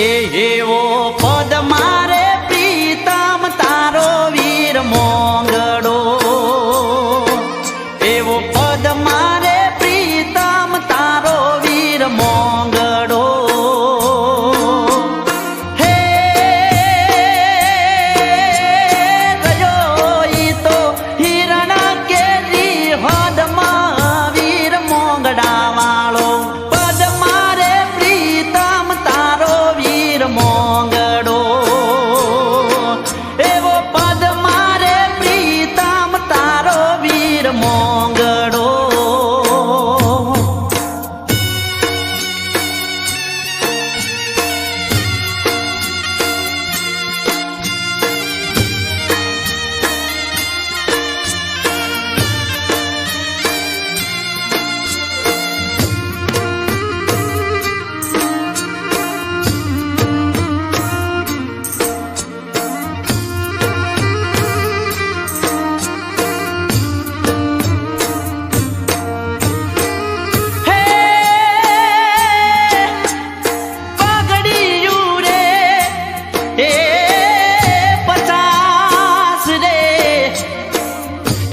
એવો પદ મારે પ્રીતમ તારો વીર મોંગડો એવો પદ મારે પ્રીતમ તારો વીર મોંગડો હે ગયો ઈ તો હિરણ કેરી હદમાં વીર મોંગડા વાળો પદ મારે પ્રીતમ તારો વીર મોંગડો એવો પદ મારે પ્રીતમ તારો વીર મોંગડો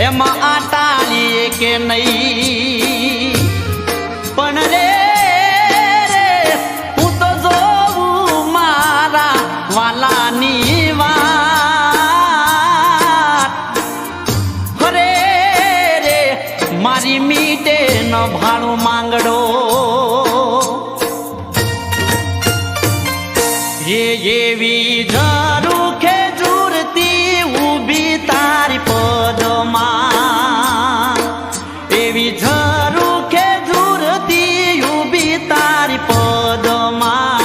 એમાં આટાલીએ કે નહીં પણ રે હું તો જોઉં મારા વાલાની વાત હરે રે મારી મીટે ન ભાડું માંગડો એવી જરૂર ખેજૂરતી ઊભી તારી પદમાં એવી જરૂર ખેજૂરતી ઊભી તારી પદમાં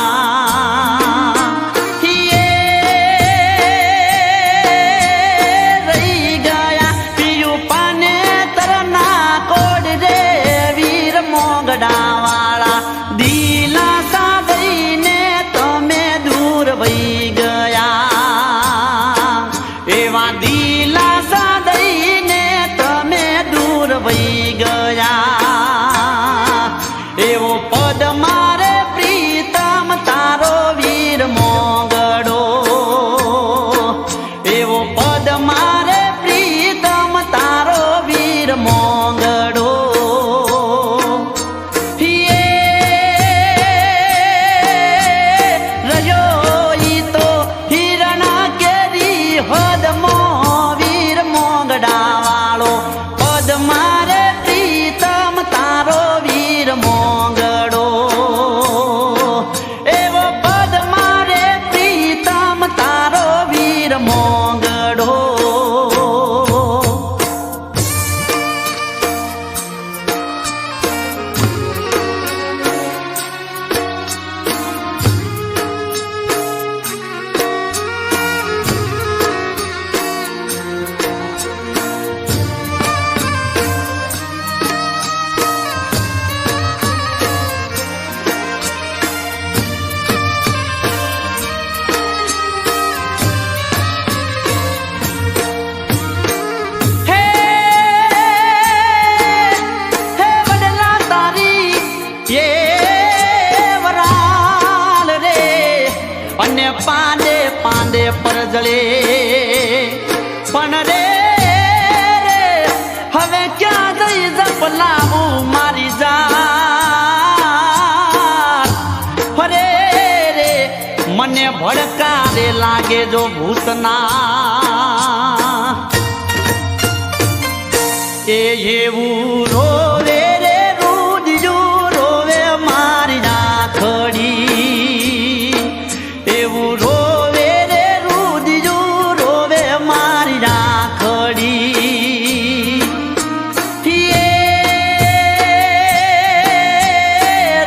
રહી ગયા પિયું પાને તરના કોડ રે વીર મોંગડા વાળા દિલાસા દઈને તમે દૂર વહી ગયા એવા દિલાસા દઈને તમે દૂર વહી ગયા એવો પદ મારે પ્રીતમ તારો વીર મોંગડો એવો પદ મારે પ્રીતમ તારો વીર મોંગડો હદમાં વીર મોંગડા વાળો પદ મારે પ્રીતમ તારો વીર મોંગડો એવો પદ મારે પ્રીતમ તારો વીર મોંગડો અને પાંદે પાંદે પરજળે પણ રે હવે ક્યાં જઈ જપલાવું મારી જાત હરે રે મને ભડકારે લાગે જો ભૂતના એવું રોવે રે રૂડિયું રોવે મારી રાખડી એવું રોવે રે રૂડિયું રોવે મારી રાખડી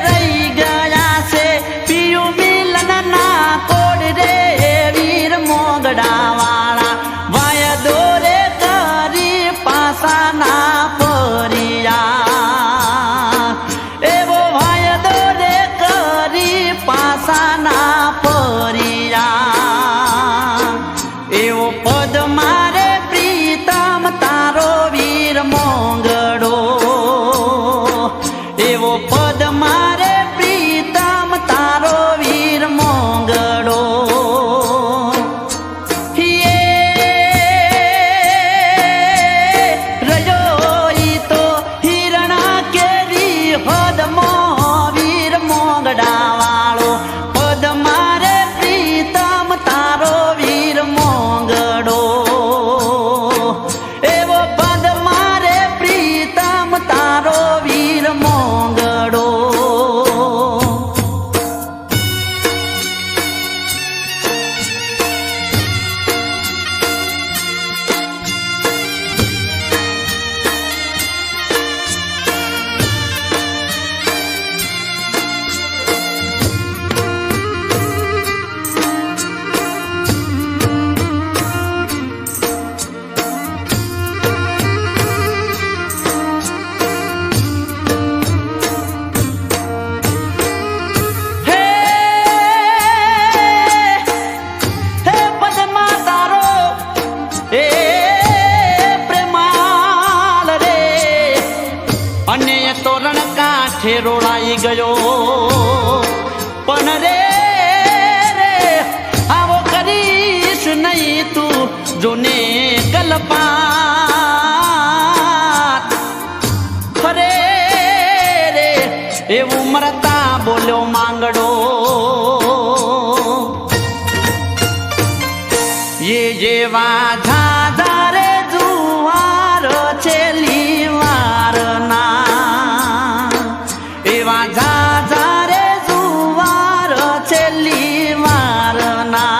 રહી ગયા છે પિયું મિલન ના કોડ રે વીર મોંગડા વાળા વાય દોરે કરી પાસા ના પરિયા રોળાઈ ગયો પણ રે આવો કરીશ નહીં તું જોને કલ્પાત ખરે રે એવું મરતા બોલ્યો માંગડો એ જેવા ઝાઝા રે જુવાર છે લીવારના એવા ઝાઝા રે જુવાર છે લીવારના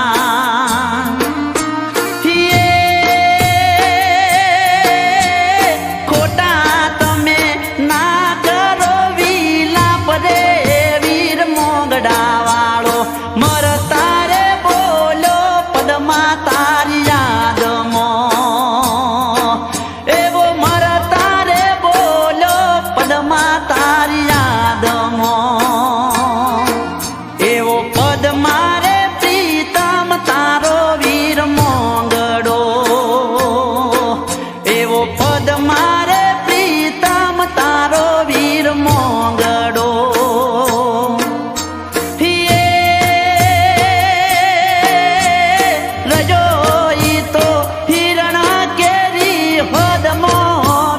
ખોટા તમે ના કરો વિલાપ રે વીર મોગડા વાળો મરતા રે બોલો પદમા તારી યાદમાં એવો મરતા રે બોલો પદમા તારી યાદમાં એવો પદમા રે પ્રીતમ તારો વીર મોગડો એવો પદમા રે પ્રીતમ તારો વીર મોગડો રજોઈ તો હિરણ કેરી હદમો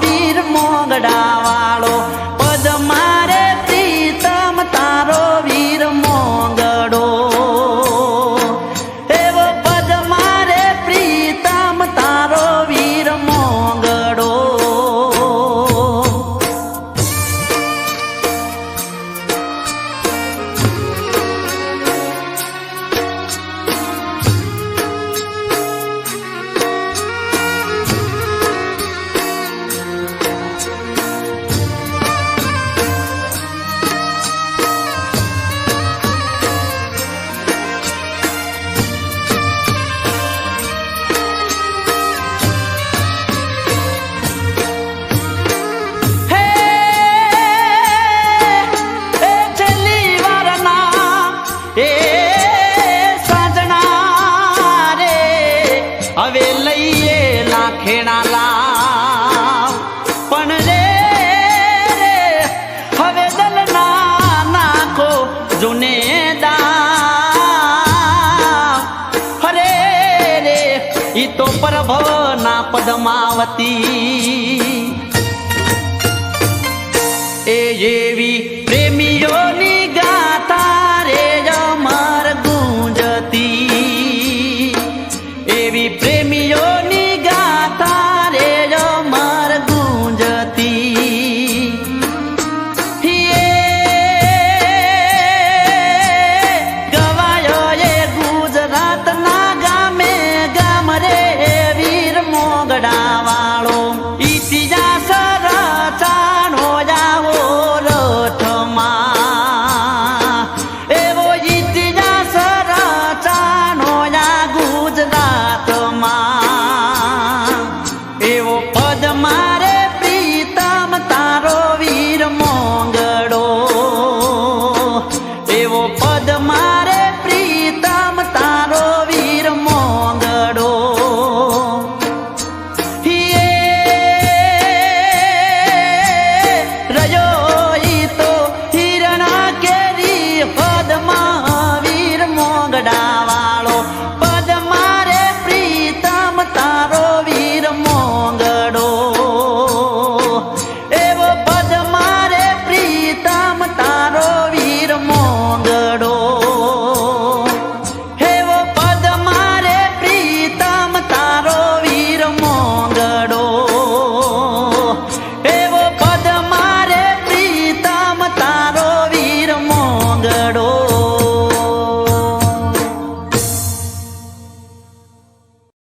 વીર મોગડા વાળો પદમા રે પ્રીતમ તારો વીર મોગડો એવો પદમા રે પ્રીતમ તારો વીર મોગડો હવે લઈએ લાખેણા લાવ પણ રે હવે દલના નાખો જુને દાવ હરે રે ઈ તો પ્રભવના પદ્માવતી એ જેવી